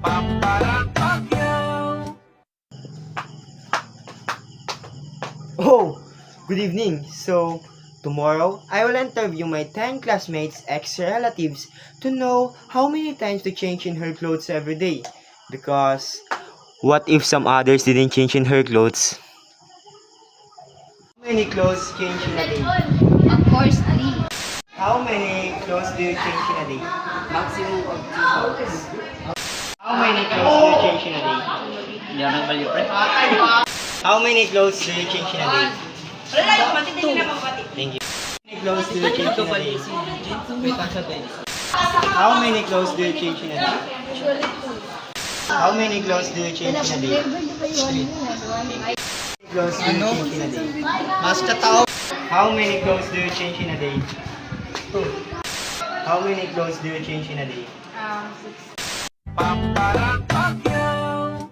Oh, good evening. So, tomorrow, I will interview my 10 classmates' ex-relatives to know how many times to change in her clothes every day. Because, what if some others didn't change in her clothes? How many clothes change in a day? Of course, 3. How many clothes do you change in a day? Maximum of 2 hours. How many clothes do you change in a day? Yan ang value, pre. How many clothes do you change in a day? Thank you. How many clothes do you change in a day? How many clothes do you change in a day? How many clothes do you change in a day? Clothes do you change in a day? Mas katao. How many clothes do you change in a day? How many clothes do you change in a day? 6.